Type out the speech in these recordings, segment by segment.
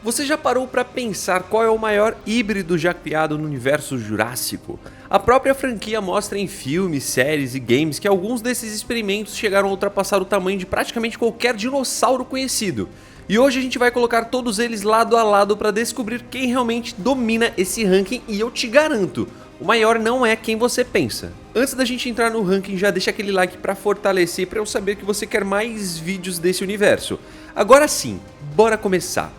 Você já parou para pensar qual é o maior híbrido já criado no universo Jurássico? A própria franquia mostra em filmes, séries e games que alguns desses experimentos chegaram a ultrapassar o tamanho de praticamente qualquer dinossauro conhecido. E hoje a gente vai colocar todos eles lado a lado para descobrir quem realmente domina esse ranking, e eu te garanto, o maior não é quem você pensa. Antes da gente entrar no ranking, já deixa aquele like para fortalecer, para eu saber que você quer mais vídeos desse universo. Agora sim, bora começar!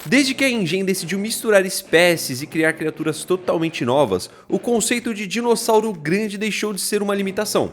Desde que a Engen decidiu misturar espécies e criar criaturas totalmente novas, o conceito de dinossauro grande deixou de ser uma limitação.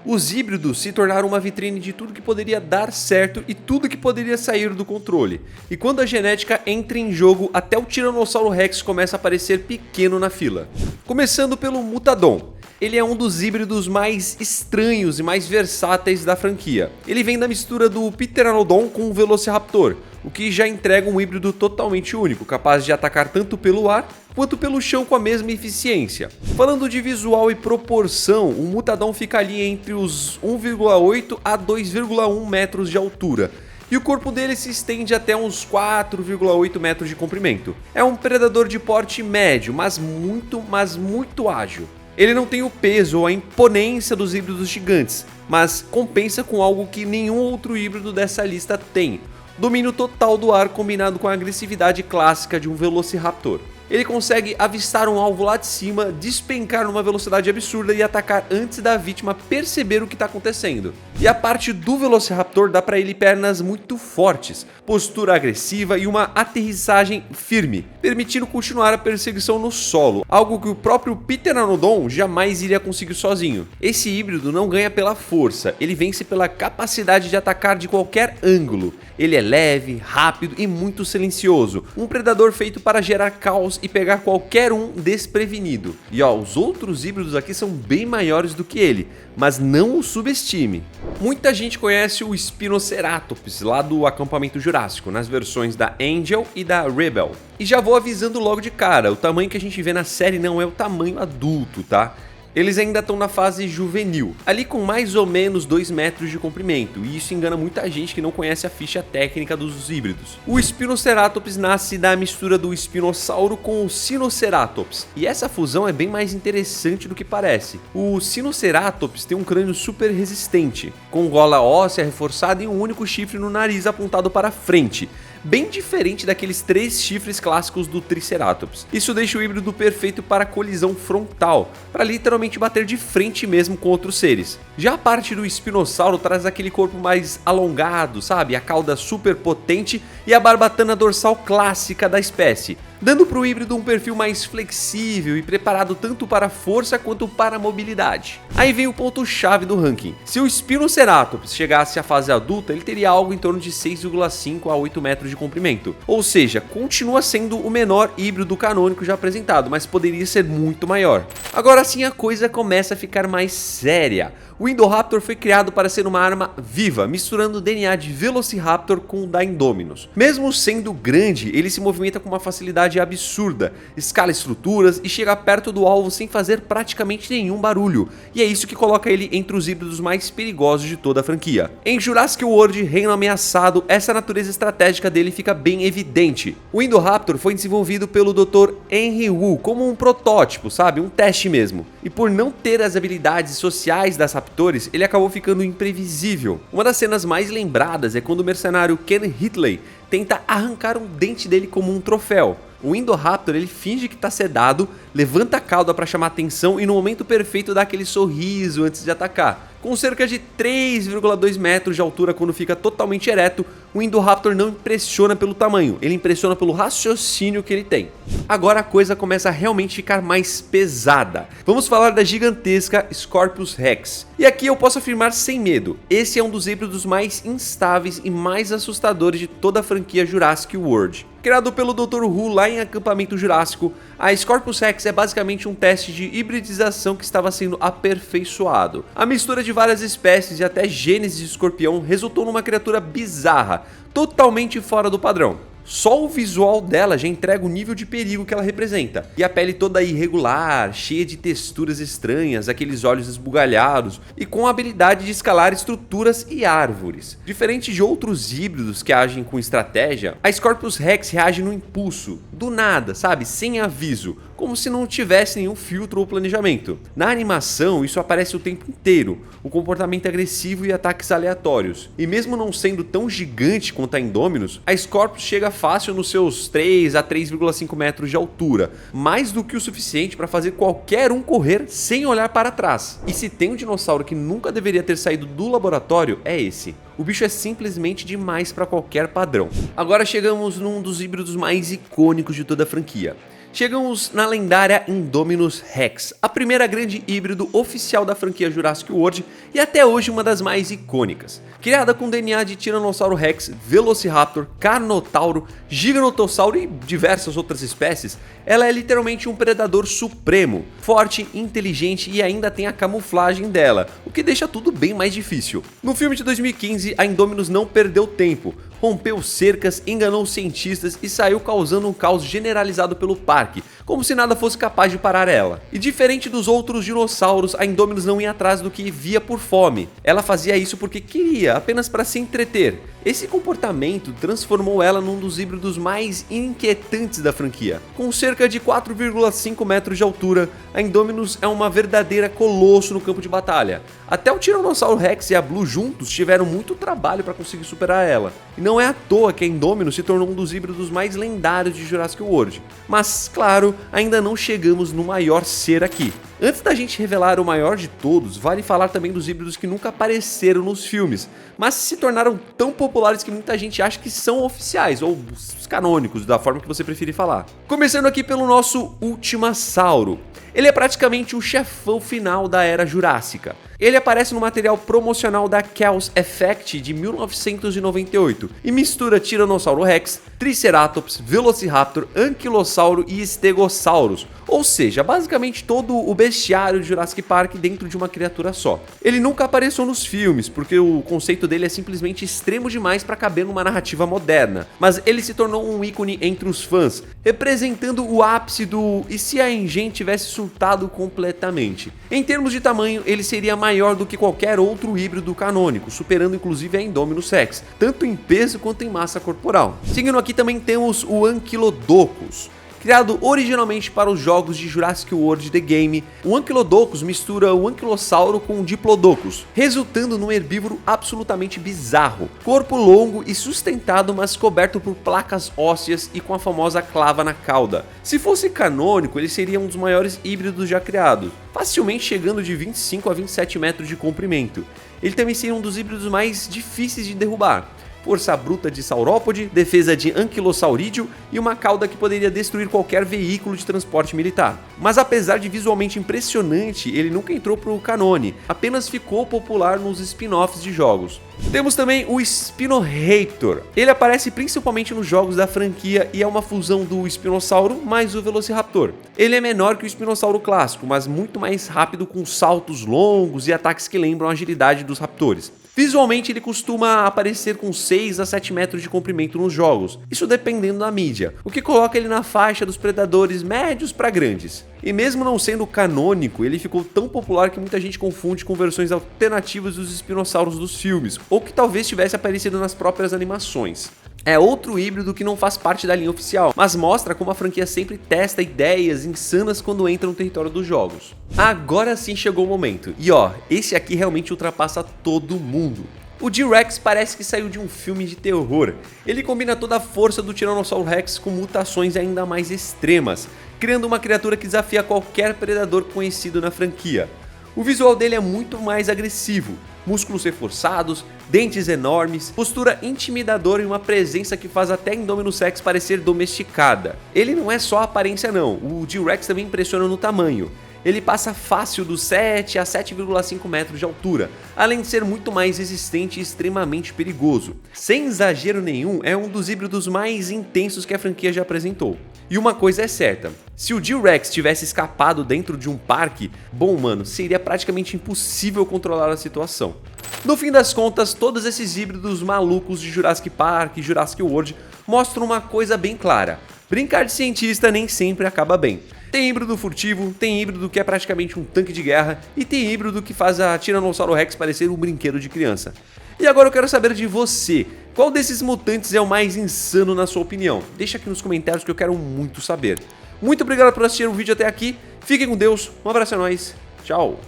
Os híbridos se tornaram uma vitrine de tudo que poderia dar certo e tudo que poderia sair do controle. E quando a genética entra em jogo, até o Tiranossauro Rex começa a parecer pequeno na fila. Começando pelo Mutadon. Ele é um dos híbridos mais estranhos e mais versáteis da franquia. Ele vem da mistura do Pteranodon com o Velociraptor, o que já entrega um híbrido totalmente único, capaz de atacar tanto pelo ar quanto pelo chão com a mesma eficiência. Falando de visual e proporção, o Mutadon fica ali entre os 1,8 a 2,1 metros de altura. E o corpo dele se estende até uns 4,8 metros de comprimento. É um predador de porte médio, mas muito ágil. Ele não tem o peso ou a imponência dos híbridos gigantes, mas compensa com algo que nenhum outro híbrido dessa lista tem: domínio total do ar combinado com a agressividade clássica de um Velociraptor. Ele consegue avistar um alvo lá de cima, despencar numa velocidade absurda e atacar antes da vítima perceber o que está acontecendo. E a parte do Velociraptor dá para ele pernas muito fortes, postura agressiva e uma aterrissagem firme, permitindo continuar a perseguição no solo, algo que o próprio Pteranodon jamais iria conseguir sozinho. Esse híbrido não ganha pela força, ele vence pela capacidade de atacar de qualquer ângulo. Ele é leve, rápido e muito silencioso, um predador feito para gerar caos e pegar qualquer um desprevenido. E ó, os outros híbridos aqui são bem maiores do que ele, mas não o subestime. Muita gente conhece o Spinoceratops lá do acampamento Jurássico, nas versões da Angel e da Rebel. E já vou avisando logo de cara, o tamanho que a gente vê na série não é o tamanho adulto, tá? Eles ainda estão na fase juvenil, ali com mais ou menos 2 metros de comprimento, e isso engana muita gente que não conhece a ficha técnica dos híbridos. O Spinoceratops nasce da mistura do espinossauro com o Sinoceratops, e essa fusão é bem mais interessante do que parece. O Sinoceratops tem um crânio super resistente, com gola óssea reforçada e um único chifre no nariz apontado para frente, bem diferente daqueles 3 chifres clássicos do Triceratops. Isso deixa o híbrido perfeito para colisão frontal, para literalmente bater de frente mesmo com outros seres. Já a parte do espinossauro traz aquele corpo mais alongado, sabe? A cauda super potente e a barbatana dorsal clássica da espécie, dando para o híbrido um perfil mais flexível e preparado tanto para a força quanto para a mobilidade. Aí vem o ponto-chave do ranking. Se o Spinoceratops chegasse à fase adulta, ele teria algo em torno de 6,5 a 8 metros de comprimento. Ou seja, continua sendo o menor híbrido canônico já apresentado, mas poderia ser muito maior. Agora sim a coisa começa a ficar mais séria. O Indoraptor foi criado para ser uma arma viva, misturando o DNA de Velociraptor com o da Indominus. Mesmo sendo grande, ele se movimenta com uma facilidade absurda, escala estruturas e chega perto do alvo sem fazer praticamente nenhum barulho, e é isso que coloca ele entre os híbridos mais perigosos de toda a franquia. Em Jurassic World Reino Ameaçado, essa natureza estratégica dele fica bem evidente. O Indoraptor foi desenvolvido pelo Dr. Henry Wu como um protótipo, sabe? Um teste mesmo. E por não ter as habilidades sociais das raptores, ele acabou ficando imprevisível. Uma das cenas mais lembradas é quando o mercenário Ken Hitley tenta arrancar um dente dele como um troféu. O Indoraptor ele finge que está sedado, levanta a cauda para chamar atenção e no momento perfeito dá aquele sorriso antes de atacar. Com cerca de 3,2 metros de altura quando fica totalmente ereto, o Indoraptor não impressiona pelo tamanho, ele impressiona pelo raciocínio que ele tem. Agora a coisa começa a realmente ficar mais pesada. Vamos falar da gigantesca Scorpius Rex. E aqui eu posso afirmar sem medo, esse é um dos híbridos mais instáveis e mais assustadores de toda a franquia Jurassic World. Criado pelo Dr. Who lá em Acampamento Jurássico, a Scorpius Rex é basicamente um teste de hibridização que estava sendo aperfeiçoado. A mistura de várias espécies e até genes de escorpião resultou numa criatura bizarra, totalmente fora do padrão. Só o visual dela já entrega o nível de perigo que ela representa. E a pele toda irregular, cheia de texturas estranhas, aqueles olhos esbugalhados e com a habilidade de escalar estruturas e árvores. Diferente de outros híbridos que agem com estratégia, a Scorpius Rex reage no impulso, do nada, sabe, sem aviso, como se não tivesse nenhum filtro ou planejamento. Na animação, isso aparece o tempo inteiro, o comportamento agressivo e ataques aleatórios. E mesmo não sendo tão gigante quanto a Indominus, a Scorpius chega fácil nos seus 3 a 3,5 metros de altura, mais do que o suficiente para fazer qualquer um correr sem olhar para trás. E se tem um dinossauro que nunca deveria ter saído do laboratório, é esse. O bicho é simplesmente demais para qualquer padrão. Agora chegamos num dos híbridos mais icônicos de toda a franquia. Chegamos na lendária Indominus Rex, a primeira grande híbrido oficial da franquia Jurassic World e até hoje uma das mais icônicas. Criada com DNA de Tiranossauro Rex, Velociraptor, Carnotauro, Giganotossauro e diversas outras espécies, ela é literalmente um predador supremo, forte, inteligente e ainda tem a camuflagem dela, o que deixa tudo bem mais difícil. No filme de 2015, a Indominus não perdeu tempo, rompeu cercas, enganou cientistas e saiu causando um caos generalizado pelo parque, como se nada fosse capaz de parar ela. E diferente dos outros dinossauros, a Indominus não ia atrás do que via por fome. Ela fazia isso porque queria, apenas para se entreter. Esse comportamento transformou ela num dos híbridos mais inquietantes da franquia. Com cerca de 4,5 metros de altura, a Indominus é uma verdadeira colosso no campo de batalha. Até o Tiranossauro Rex e a Blue juntos tiveram muito trabalho para conseguir superar ela. E não é à toa que a Indominus se tornou um dos híbridos mais lendários de Jurassic World. Mas, claro, ainda não chegamos no maior ser aqui. Antes da gente revelar o maior de todos, vale falar também dos híbridos que nunca apareceram nos filmes, mas se tornaram tão populares que muita gente acha que são oficiais, ou os canônicos, da forma que você preferir falar. Começando aqui pelo nosso Ultimasauro. Ele é praticamente o chefão final da Era Jurássica. Ele aparece no material promocional da Chaos Effect de 1998 e mistura Tiranossauro Rex, Triceratops, Velociraptor, Anquilossauro e Stegosaurus, ou seja, basicamente todo o bestiário de Jurassic Park dentro de uma criatura só. Ele nunca apareceu nos filmes, porque o conceito dele é simplesmente extremo demais para caber numa narrativa moderna, mas ele se tornou um ícone entre os fãs, representando o ápice do "e se a Engen tivesse surtado completamente?". Em termos de tamanho, ele seria maior do que qualquer outro híbrido canônico, superando inclusive a Indominus Rex, tanto em peso quanto em massa corporal. Seguindo aqui também temos o Ankylodokus. Criado originalmente para os jogos de Jurassic World The Game, o Ankylodokus mistura o Ankylossauro com o Diplodocus, resultando num herbívoro absolutamente bizarro. Corpo longo e sustentado, mas coberto por placas ósseas e com a famosa clava na cauda. Se fosse canônico, ele seria um dos maiores híbridos já criados, facilmente chegando de 25 a 27 metros de comprimento. Ele também seria um dos híbridos mais difíceis de derrubar. Força bruta de saurópode, defesa de anquilosaurídeo e uma cauda que poderia destruir qualquer veículo de transporte militar. Mas apesar de visualmente impressionante, ele nunca entrou pro canone, apenas ficou popular nos spin-offs de jogos. Temos também o Spinorator. Ele aparece principalmente nos jogos da franquia e é uma fusão do Espinossauro mais o Velociraptor. Ele é menor que o Espinossauro clássico, mas muito mais rápido, com saltos longos e ataques que lembram a agilidade dos raptores. Visualmente ele costuma aparecer com 6 a 7 metros de comprimento nos jogos, isso dependendo da mídia, o que coloca ele na faixa dos predadores médios para grandes. E mesmo não sendo canônico, ele ficou tão popular que muita gente confunde com versões alternativas dos espinossauros dos filmes, ou que talvez tivesse aparecido nas próprias animações. É outro híbrido que não faz parte da linha oficial, mas mostra como a franquia sempre testa ideias insanas quando entra no território dos jogos. Agora sim chegou o momento, e ó, esse aqui realmente ultrapassa todo mundo. O T-Rex parece que saiu de um filme de terror. Ele combina toda a força do Tiranossauro Rex com mutações ainda mais extremas, criando uma criatura que desafia qualquer predador conhecido na franquia. O visual dele é muito mais agressivo, músculos reforçados, dentes enormes, postura intimidadora e uma presença que faz até Indominus Rex parecer domesticada. Ele não é só a aparência não, o T-Rex também impressiona no tamanho. ele passa fácil dos 7 a 7,5 metros de altura, além de ser muito mais resistente e extremamente perigoso. Sem exagero nenhum, é um dos híbridos mais intensos que a franquia já apresentou. E uma coisa é certa, se o G-Rex tivesse escapado dentro de um parque, bom mano, seria praticamente impossível controlar a situação. No fim das contas, todos esses híbridos malucos de Jurassic Park e Jurassic World mostram uma coisa bem clara: brincar de cientista nem sempre acaba bem. Tem híbrido furtivo, tem híbrido que é praticamente um tanque de guerra e tem híbrido que faz a Tiranossauro Rex parecer um brinquedo de criança. E agora eu quero saber de você, qual desses mutantes é o mais insano na sua opinião? Deixa aqui nos comentários que eu quero muito saber. Muito obrigado por assistir o vídeo até aqui, fiquem com Deus, um abraço a nós, tchau!